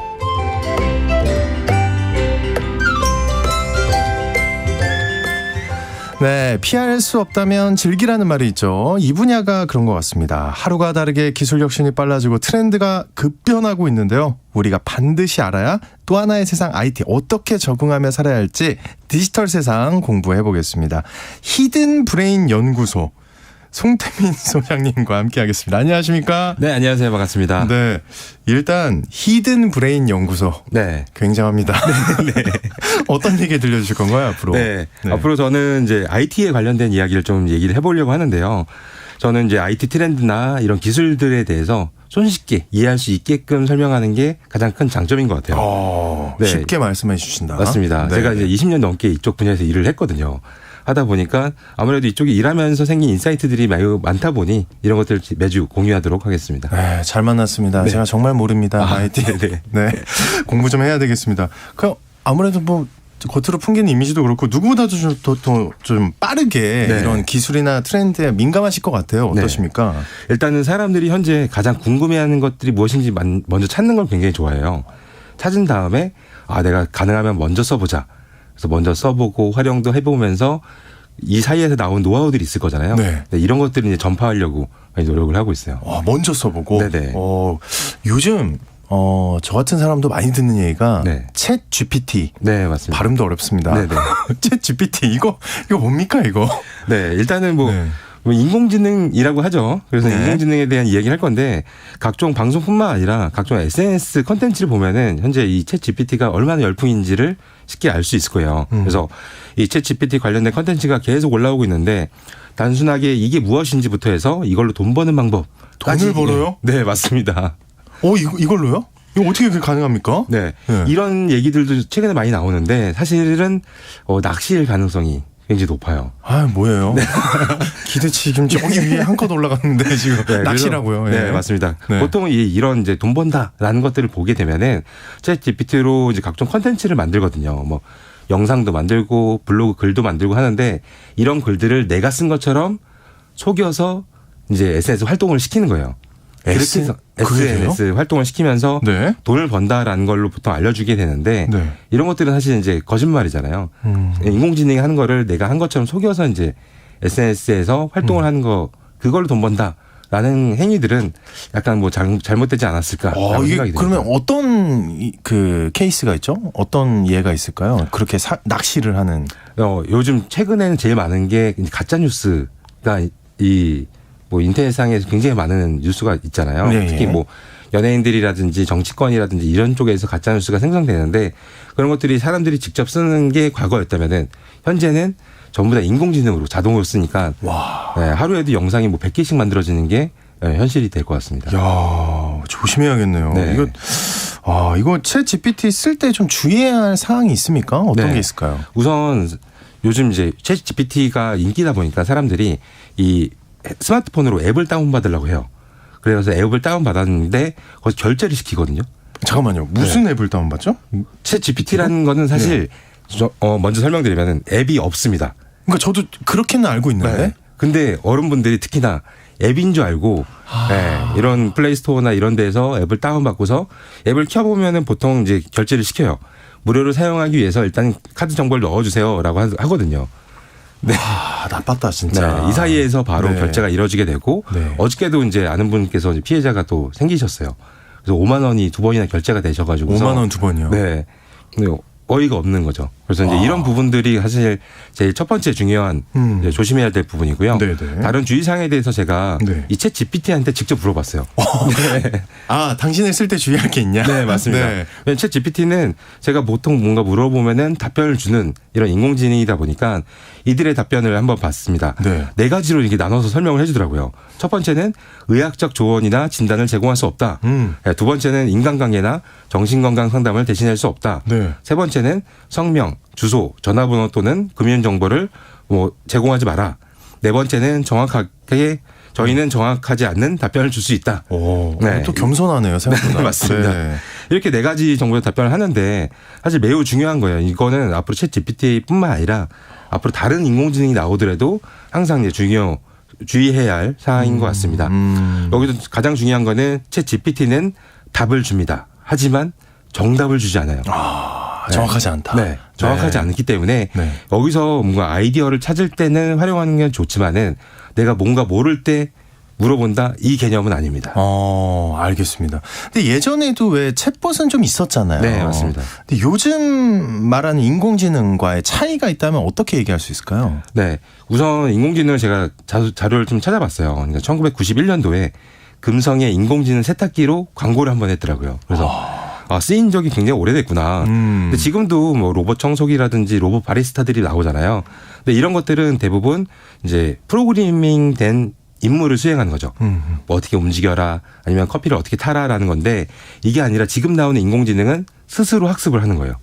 네, 피할 수 없다면 즐기라는 말이 있죠. 이 분야가 그런 것 같습니다. 하루가 다르게 기술 혁신이 빨라지고 트렌드가 급변하고 있는데요. 우리가 반드시 알아야 또 하나의 세상 IT 어떻게 적응하며 살아야 할지 디지털 세상 공부해 보겠습니다. 히든 브레인 연구소 송태민 소장님과 함께하겠습니다. 안녕하십니까? 네, 안녕하세요. 반갑습니다. 네, 일단 히든 브레인 연구소. 네. 굉장합니다. 네. 어떤 얘기 들려주실 건가요, 앞으로? 네. 앞으로 저는 이제 IT에 관련된 이야기를 좀 얘기를 해보려고 하는데요. 저는 이제 IT 트렌드나 이런 기술들에 대해서 손쉽게 이해할 수 있게끔 설명하는 게 가장 큰 장점인 것 같아요. 네. 쉽게 말씀해 주신다. 맞습니다. 네. 제가 이제 20년 넘게 이쪽 분야에서 일을 했거든요. 하다 보니까 아무래도 이쪽에 일하면서 생긴 인사이트들이 매우 많다 보니 이런 것들을 매주 공유하도록 하겠습니다. 네, 잘 만났습니다. 네. 제가 정말 모릅니다. IT. 네. 네. 공부 좀 해야 되겠습니다. 그럼 아무래도 뭐 겉으로 풍기는 이미지도 그렇고 누구보다도 좀 빠르게 네. 이런 기술이나 트렌드에 민감하실 것 같아요. 어떠십니까? 일단은 사람들이 현재 가장 궁금해하는 것들이 무엇인지 먼저 찾는 걸 굉장히 좋아해요. 찾은 다음에 내가 가능하면 먼저 써보자. 그래서 먼저 써보고 활용도 해보면서 이 사이에서 나온 노하우들이 있을 거잖아요. 네. 이런 것들을 이제 전파하려고 많이 노력을 하고 있어요. 먼저 써보고. 네네. 요즘 저 같은 사람도 많이 듣는 얘기가 네. 챗 GPT. 네, 맞습니다. 발음도 어렵습니다. 네네. 챗 GPT 이거 뭡니까 이거? 네, 일단은 네. 뭐 인공지능이라고 하죠. 그래서 네. 인공지능에 대한 이야기를 할 건데 각종 방송뿐만 아니라 각종 SNS 컨텐츠를 보면은 현재 이 챗 GPT가 얼마나 열풍인지를 쉽게 알 수 있을 거예요. 그래서 이 챗 GPT 관련된 컨텐츠가 계속 올라오고 있는데 단순하게 이게 무엇인지부터 해서 이걸로 돈 버는 방법. 돈을 벌어요? 네, 맞습니다. 이걸로요? 이거 어떻게 그게 가능합니까? 네. 네. 이런 얘기들도 최근에 많이 나오는데 사실은 낚시일 가능성이 굉장히 높아요. 뭐예요? 기대치 지금 저기 위에 한껏 올라갔는데 지금 네, 낚시라고요. 네, 맞습니다. 네. 보통 이런 이제 돈 번다라는 것들을 보게 되면은 챗 GPT로 이제 각종 컨텐츠를 만들거든요. 뭐 영상도 만들고 블로그 글도 만들고 하는데 이런 글들을 내가 쓴 것처럼 속여서 이제 SNS 활동을 시키는 거예요. 그렇게 해서 SNS 활동을 시키면서 네. 돈을 번다라는 걸로 보통 알려주게 되는데 네. 이런 것들은 사실 이제 거짓말이잖아요. 인공지능이 하는 거를 내가 한 것처럼 속여서 이제 SNS에서 활동을 하는 거 그걸로 돈 번다라는 행위들은 약간 뭐 잘못되지 않았을까 생각이 이게 듭니다. 그러면 어떤 그 케이스가 있죠? 어떤 예가 있을까요? 그렇게 낚시를 하는. 요즘 최근에는 제일 많은 게 가짜 뉴스가 뭐 인터넷상에서 굉장히 많은 뉴스가 있잖아요. 네. 특히 뭐 연예인들이라든지 정치권이라든지 이런 쪽에서 가짜 뉴스가 생성되는데 그런 것들이 사람들이 직접 쓰는 게 과거였다면은 현재는 전부 다 인공지능으로 자동으로 쓰니까 네, 하루에도 영상이 뭐 100개씩 만들어지는 게 현실이 될 것 같습니다. 야, 조심해야겠네요. 네. 이거 챗 GPT 쓸 때 좀 주의해야 할 사항이 있습니까? 어떤 네. 게 있을까요? 우선 요즘 이제 챗 GPT가 인기다 보니까 사람들이 이 스마트폰으로 앱을 다운받으려고 해요. 그래서 앱을 다운받았는데 거기서 결제를 시키거든요. 잠깐만요. 무슨 앱을 다운받죠? 챗 GPT라는 거는 사실 먼저 설명드리면 앱이 없습니다. 그러니까 저도 그렇게는 알고 있는데. 네. 근데 어른분들이 특히나 앱인 줄 알고 이런 플레이스토어나 이런 데서 앱을 다운받고서 앱을 켜보면은 보통 이제 결제를 시켜요. 무료로 사용하기 위해서 일단 카드 정보를 넣어주세요라고 하거든요. 네. 나빴다 진짜. 네. 이 사이에서 바로 네. 결제가 이루어지게 되고 네. 어저께도 이제 아는 분께서 피해자가 또 생기셨어요. 그래서 5만 원이 2번이나 결제가 되셔가지고 5만 원 2번이요. 네. 근데 어이가 없는 거죠. 그래서 이제 이런 부분들이 사실 제일 첫 번째 중요한 이제 조심해야 될 부분이고요. 네네. 다른 주의사항에 대해서 제가 네. 이 챗 GPT한테 직접 물어봤어요. 네. 당신을 쓸 때 주의할 게 있냐? 네, 맞습니다. 네. 왜냐면 챗 GPT는 제가 보통 뭔가 물어보면은 답변을 주는 이런 인공지능이다 보니까 이들의 답변을 한번 봤습니다. 네. 네 가지로 이렇게 나눠서 설명을 해주더라고요. 첫 번째는 의학적 조언이나 진단을 제공할 수 없다. 두 번째는 인간관계나 정신건강 상담을 대신할 수 없다. 네. 세 번째는 성명, 성명, 주소, 전화번호 또는 금연 정보를 뭐 제공하지 마라. 네 번째는 저희는 정확하지 않는 답변을 줄 수 있다. 오, 네. 또 겸손하네요, 생각보다. 네, 맞습니다. 네. 이렇게 네 가지 정도의 답변을 하는데 사실 매우 중요한 거예요. 이거는 앞으로 챗 GPT뿐만 아니라 앞으로 다른 인공지능이 나오더라도 항상 주의해야 할 사항인 것 같습니다. 여기서 가장 중요한 거는 챗 GPT는 답을 줍니다. 하지만 정답을 주지 않아요. 정확하지 않다. 네, 정확하지 않기 때문에 네. 여기서 뭔가 아이디어를 찾을 때는 활용하는 게 좋지만은 내가 뭔가 모를 때 물어본다 이 개념은 아닙니다. 알겠습니다. 근데 예전에도 왜 챗봇은 좀 있었잖아요. 네, 맞습니다. 근데 요즘 말하는 인공지능과의 차이가 있다면 어떻게 얘기할 수 있을까요? 네, 우선 인공지능을 제가 자료를 좀 찾아봤어요. 그러니까 1991년도에 금성의 인공지능 세탁기로 광고를 한번 했더라고요. 그래서 쓰인 적이 굉장히 오래됐구나. 근데 지금도 뭐 로봇 청소기라든지 로봇 바리스타들이 나오잖아요. 근데 이런 것들은 대부분 이제 프로그래밍 된 임무를 수행하는 거죠. 뭐 어떻게 움직여라 아니면 커피를 어떻게 타라라는 건데 이게 아니라 지금 나오는 인공지능은 스스로 학습을 하는 거예요.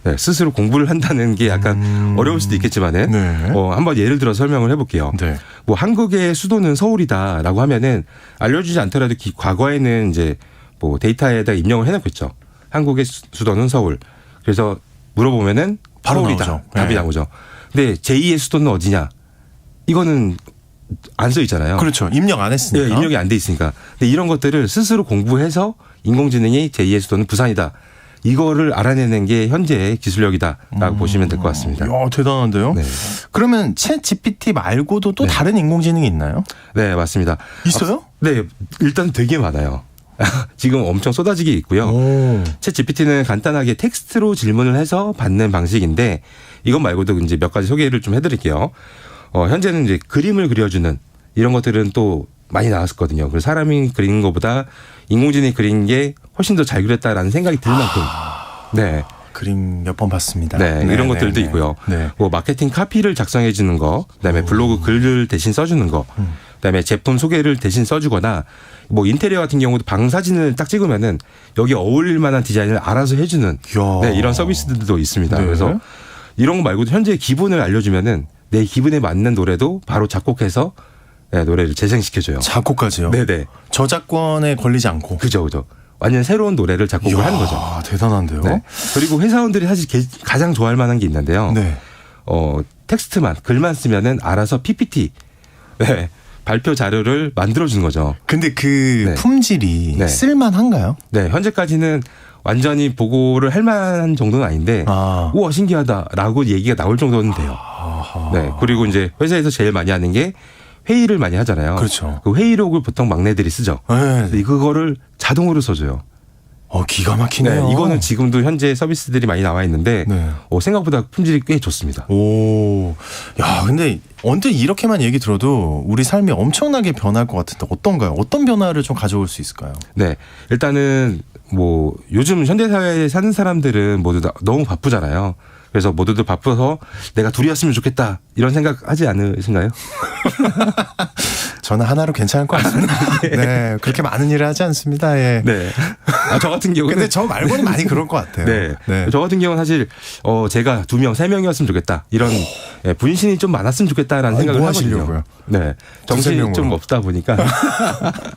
네, 스스로 공부를 한다는 게 약간 어려울 수도 있겠지만은 네. 한번 예를 들어 설명을 해볼게요. 네. 뭐 한국의 수도는 서울이다라고 하면은 알려주지 않더라도 과거에는 이제 뭐 데이터에다 입력을 해놓겠죠. 한국의 수도는 서울. 그래서 물어보면은 바로 서울이다. 나오죠. 답이 네. 나오죠. 근데 제2의 수도는 어디냐? 이거는 안 써 있잖아요. 그렇죠. 입력 안 했으니까. 네, 입력이 안 돼 있으니까. 근데 이런 것들을 스스로 공부해서 인공지능이 제2의 수도는 부산이다. 이거를 알아내는 게 현재의 기술력이다라고 보시면 될 것 같습니다. 이야, 대단한데요. 네. 그러면 챗 GPT 말고도 또 네. 다른 인공지능이 있나요? 네, 맞습니다. 있어요? 네, 일단 되게 많아요. 지금 엄청 쏟아지게 있고요. 챗 GPT는 간단하게 텍스트로 질문을 해서 받는 방식인데 이것 말고도 이제 몇 가지 소개를 좀 해드릴게요. 현재는 이제 그림을 그려주는 이런 것들은 또 많이 나왔었거든요. 그래서 사람이 그리는 것보다 인공지능이 그린 게 훨씬 더 잘 그렸다라는 생각이 들 만큼. 네. 그림 몇 번 봤습니다. 네, 이런 것들도 있고요. 네. 뭐 마케팅 카피를 작성해 주는 거, 그다음에 블로그 글을 대신 써주는 거, 그다음에 제품 소개를 대신 써주거나 뭐 인테리어 같은 경우도 방 사진을 딱 찍으면은 여기 어울릴 만한 디자인을 알아서 해주는 네, 이런 서비스들도 있습니다. 네. 그래서 이런 거 말고도 현재 기분을 알려주면은 내 기분에 맞는 노래도 바로 작곡해서 네, 노래를 재생시켜줘요. 작곡까지요? 네네. 저작권에 걸리지 않고. 그죠. 완전 새로운 노래를 작곡을 하는 거죠. 대단한데요. 네. 그리고 회사원들이 사실 가장 좋아할 만한 게 있는데요. 네. 텍스트만 글만 쓰면은 알아서 PPT 네, 발표 자료를 만들어주는 거죠. 근데 그 네. 품질이 네. 쓸만한가요? 네, 현재까지는 완전히 보고를 할 만한 정도는 아닌데, 우와 신기하다라고 얘기가 나올 정도는 돼요. 네, 그리고 이제 회사에서 제일 많이 하는 게 회의를 많이 하잖아요. 그렇죠. 그 회의록을 보통 막내들이 쓰죠. 네. 그거를 자동으로 써줘요. 기가 막히네요. 네, 이거는 지금도 현재 서비스들이 많이 나와 있는데 네. 생각보다 품질이 꽤 좋습니다. 야, 근데 언뜻 이렇게만 얘기 들어도 우리 삶이 엄청나게 변할 것 같은데 어떤가요? 어떤 변화를 좀 가져올 수 있을까요? 네, 일단은 뭐 요즘 현대 사회에 사는 사람들은 모두 다 너무 바쁘잖아요. 그래서 모두들 바빠서 내가 둘이었으면 좋겠다 이런 생각 하지 않으신가요? 저는 하나로 괜찮을 것 같습니다. 네, 그렇게 많은 일을 하지 않습니다. 예. 네. 저 같은 경우는 근데 저 말고는 많이 그럴 것 같아요. 네. 저 같은 경우는 사실 제가 2명, 3명이었으면 좋겠다. 이런 분신이 좀 많았으면 좋겠다라는 생각을 뭐 하거든요. 하시려고요? 네. 정신이 좀 없다 보니까.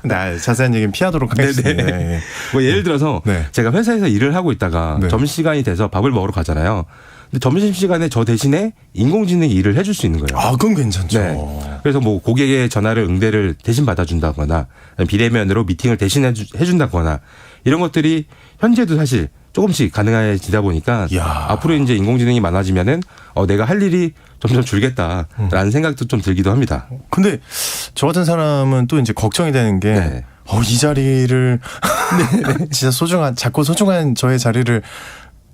네, 자세한 얘기는 피하도록 하겠습니다. 네. 뭐 예를 들어서 네. 제가 회사에서 일을 하고 있다가 네. 점심시간이 돼서 밥을 먹으러 가잖아요. 근데 점심시간에 저 대신에 인공지능이 일을 해줄 수 있는 거예요. 그건 괜찮죠. 네. 그래서 뭐 고객의 전화를 응대를 대신 받아준다거나 비대면으로 미팅을 대신 해준다거나 이런 것들이 현재도 사실 조금씩 가능해지다 보니까 앞으로 이제 인공지능이 많아지면은 내가 할 일이 점점 줄겠다라는 생각도 좀 들기도 합니다. 근데 저 같은 사람은 또 이제 걱정이 되는 게 네. 이 자리를 진짜 작고 소중한 저의 자리를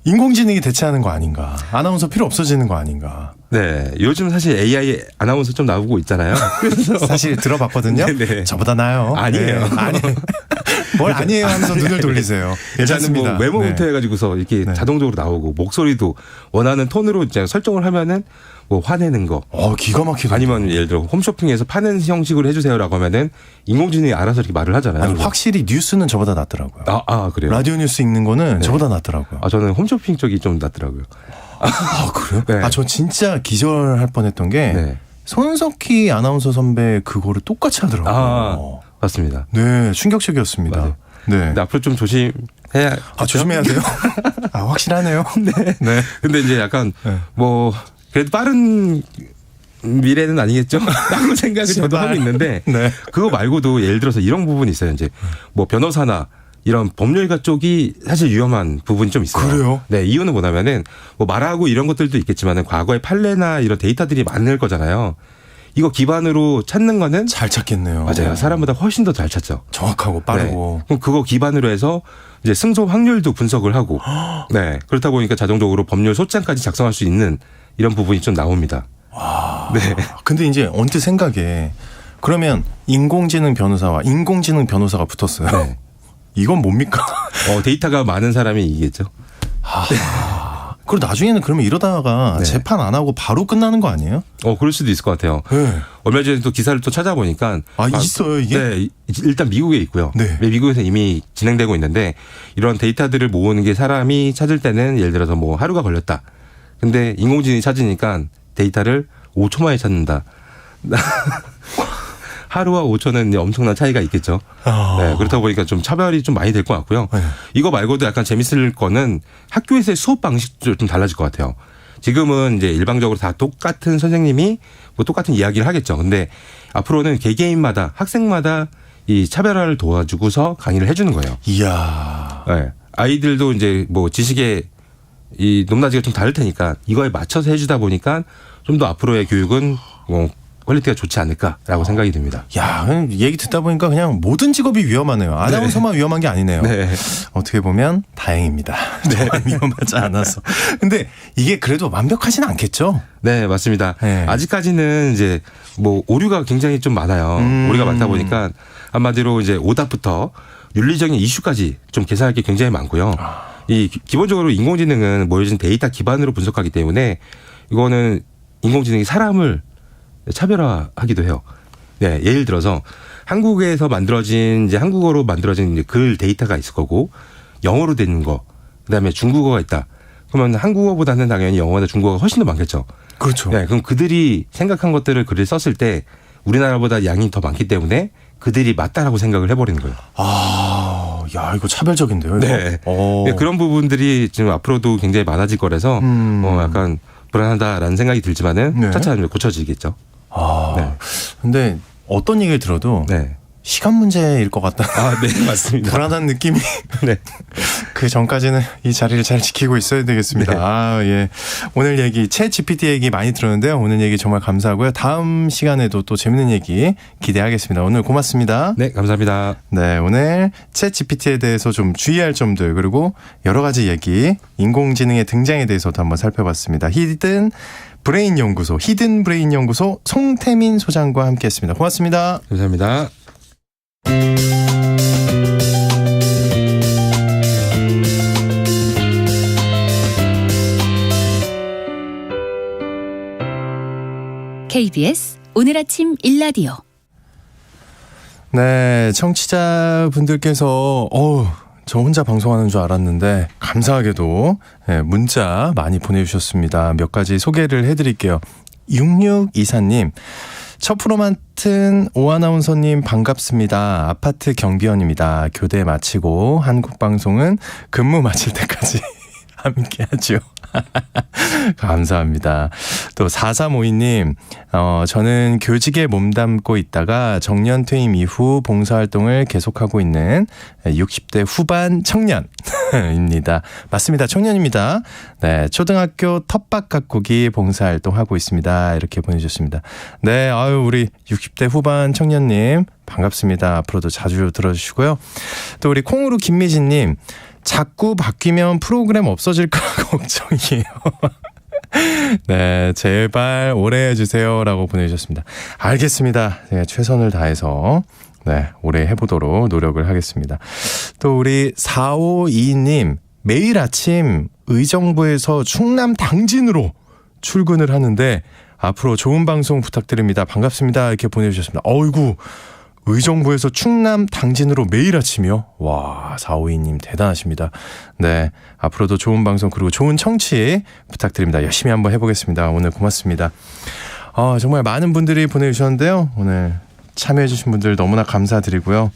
인공지능이 대체하는 거 아닌가. 아나운서 필요 없어지는 거 아닌가. 네. 요즘 사실 AI 아나운서 좀 나오고 있잖아요. 그래서 사실 들어봤거든요. 네네. 저보다 나아요. 아니에요. 네. 아니에요. 뭘 아니에요 하면서 눈을 돌리세요. 일단은 뭐 괜찮습니다. 외모부터 네. 해가지고서 이렇게 네. 자동적으로 나오고 목소리도 원하는 톤으로 이제 설정을 하면은 뭐 화내는 거. 기가 막히다. 아니면 예를 들어 홈쇼핑에서 파는 형식으로 해주세요라고 하면은 인공지능이 알아서 이렇게 말을 하잖아요. 아니, 확실히 뉴스는 저보다 낫더라고요. 그래요? 라디오 뉴스 읽는 거는 네. 저보다 낫더라고요. 저는 홈쇼핑 쪽이 좀 낫더라고요. 아, 그래요? 네. 아, 저 진짜 기절할 뻔했던 게 네. 손석희 아나운서 선배 그거를 똑같이 하더라고요. 아, 맞습니다. 네, 충격적이었습니다. 맞아요. 네. 근데 앞으로 좀 조심해야. 아, 조심해야 돼요? 아, 확실하네요. 네. 근데 이제 약간 네. 뭐 그래도 빠른 미래는 아니겠죠? 라고 생각을 저도 하고 있는데 네. 그거 말고도 예를 들어서 이런 부분이 있어요. 이제 뭐 변호사나 이런 법률가 쪽이 사실 위험한 부분이 좀 있어요. 그래요? 네, 이유는 뭐냐면은 뭐 말하고 이런 것들도 있겠지만은 과거의 판례나 이런 데이터들이 많을 거잖아요. 이거 기반으로 찾는 거는 잘 찾겠네요. 맞아요. 사람보다 훨씬 더 잘 찾죠. 정확하고 빠르고. 네. 그럼 그거 기반으로 해서 이제 승소 확률도 분석을 하고, 네, 그렇다 보니까 자동적으로 법률 소장까지 작성할 수 있는 이런 부분이 좀 나옵니다. 와. 네. 근데 이제 언뜻 생각에 그러면 인공지능 변호사와 인공지능 변호사가 붙었어요. 네. 이건 뭡니까? 데이터가 많은 사람이 이기겠죠. 그리고 나중에는 그러면 이러다가 네. 재판 안 하고 바로 끝나는 거 아니에요? 그럴 수도 있을 것 같아요. 네. 얼마 전에 또 기사를 또 찾아보니까 있어요, 이게? 네, 일단 미국에 있고요. 네. 미국에서 이미 진행되고 있는데 이런 데이터들을 모으는 게 사람이 찾을 때는 예를 들어서 뭐 하루가 걸렸다. 근데 인공지능이 찾으니까 데이터를 5초 만에 찾는다. 하루와 5초는 이제 엄청난 차이가 있겠죠. 네, 그렇다 보니까 좀 차별이 좀 많이 될 것 같고요. 네. 이거 말고도 약간 재밌을 거는 학교에서의 수업 방식도 좀 달라질 것 같아요. 지금은 이제 일방적으로 다 똑같은 선생님이 뭐 똑같은 이야기를 하겠죠. 근데 앞으로는 개개인마다 학생마다 이 차별화를 도와주고서 강의를 해주는 거예요. 이야. 네. 아이들도 이제 뭐 지식의 이 높낮이가 좀 다를 테니까 이거에 맞춰서 해주다 보니까 좀 더 앞으로의 교육은 뭐 퀄리티가 좋지 않을까라고 생각이 듭니다. 야, 얘기 듣다 보니까 그냥 모든 직업이 위험하네요. 아나운서만 위험한 게 아니네요. 네. 어떻게 보면 다행입니다. 네. 위험하지 않아서. 근데 이게 그래도 완벽하진 않겠죠? 네, 맞습니다. 네. 아직까지는 이제 뭐 오류가 굉장히 좀 많아요. 오류가 많다 보니까 한마디로 이제 오답부터 윤리적인 이슈까지 좀 계산할 게 굉장히 많고요. 이 기본적으로 인공지능은 모여진 데이터 기반으로 분석하기 때문에 이거는 인공지능이 사람을 차별화하기도 해요. 네, 예를 들어서 한국에서 만들어진 이제 한국어로 만들어진 이제 글 데이터가 있을 거고 영어로 된 거, 그다음에 중국어가 있다. 그러면 한국어보다는 당연히 영어나 중국어가 훨씬 더 많겠죠. 그렇죠. 네, 그럼 그들이 생각한 것들을 글을 썼을 때 우리나라보다 양이 더 많기 때문에 그들이 맞다라고 생각을 해버리는 거예요. 아, 야, 이거 차별적인데요. 이거? 네. 네, 그런 부분들이 지금 앞으로도 굉장히 많아질 거라서 약간 불안하다라는 생각이 들지만은 네. 차차 고쳐지겠죠. 아, 네. 근데 어떤 얘기를 들어도 네. 시간 문제일 것 같다. 아, 네, 맞습니다. 불안한 느낌이. 네. 그 전까지는 이 자리를 잘 지키고 있어야 되겠습니다. 네. 아, 예. 오늘 얘기, 챗 GPT 얘기 많이 들었는데요. 오늘 얘기 정말 감사하고요. 다음 시간에도 또 재밌는 얘기 기대하겠습니다. 오늘 고맙습니다. 네, 감사합니다. 네, 오늘 챗 GPT에 대해서 좀 주의할 점들 그리고 여러 가지 얘기, 인공지능의 등장에 대해서도 한번 살펴봤습니다. 히든 브레인 연구소 송태민 소장과 함께했습니다. 고맙습니다. 감사합니다. KBS 오늘 아침 일라디오. 네, 청취자분들께서 저 혼자 방송하는 줄 알았는데 감사하게도 문자 많이 보내주셨습니다. 몇 가지 소개를 해드릴게요. 6624님, 첫 프로 맡은 오아나운서님 반갑습니다. 아파트 경비원입니다. 교대 마치고 한국방송은 근무 마칠 때까지 함께하죠. 감사합니다. 또 4352님, 저는 교직에 몸담고 있다가 정년 퇴임 이후 봉사활동을 계속하고 있는 60대 후반 청년입니다. 맞습니다. 청년입니다. 네, 초등학교 텃밭 가꾸기 봉사활동 하고 있습니다. 이렇게 보내주셨습니다. 네, 아유, 우리 60대 후반 청년님 반갑습니다. 앞으로도 자주 들어주시고요. 또 우리 콩으로 김미진님, 자꾸 바뀌면 프로그램 없어질까 걱정이에요. 네, 제발 오래 해주세요 라고 보내주셨습니다. 알겠습니다. 네, 최선을 다해서 오래 해보도록 노력을 하겠습니다. 또 우리 4522님, 매일 아침 의정부에서 충남 당진으로 출근을 하는데 앞으로 좋은 방송 부탁드립니다. 반갑습니다. 이렇게 보내주셨습니다. 어이구, 의정부에서 충남 당진으로 매일 아침이요? 와, 4522님 대단하십니다. 네, 앞으로도 좋은 방송 그리고 좋은 청취 부탁드립니다. 열심히 한번 해보겠습니다. 오늘 고맙습니다. 정말 많은 분들이 보내주셨는데요. 오늘 참여해주신 분들 너무나 감사드리고요.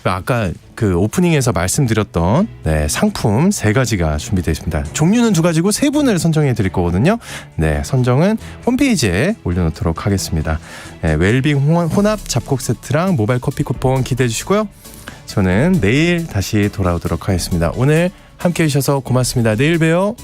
아까 그 오프닝에서 말씀드렸던 상품 3가지가 준비되어 있습니다. 종류는 2가지고 3분을 선정해 드릴 거거든요. 네, 선정은 홈페이지에 올려놓도록 하겠습니다. 웰빙 혼합 잡곡 세트랑 모바일 커피 쿠폰 기대해 주시고요. 저는 내일 다시 돌아오도록 하겠습니다. 오늘 함께해 주셔서 고맙습니다. 내일 봬요.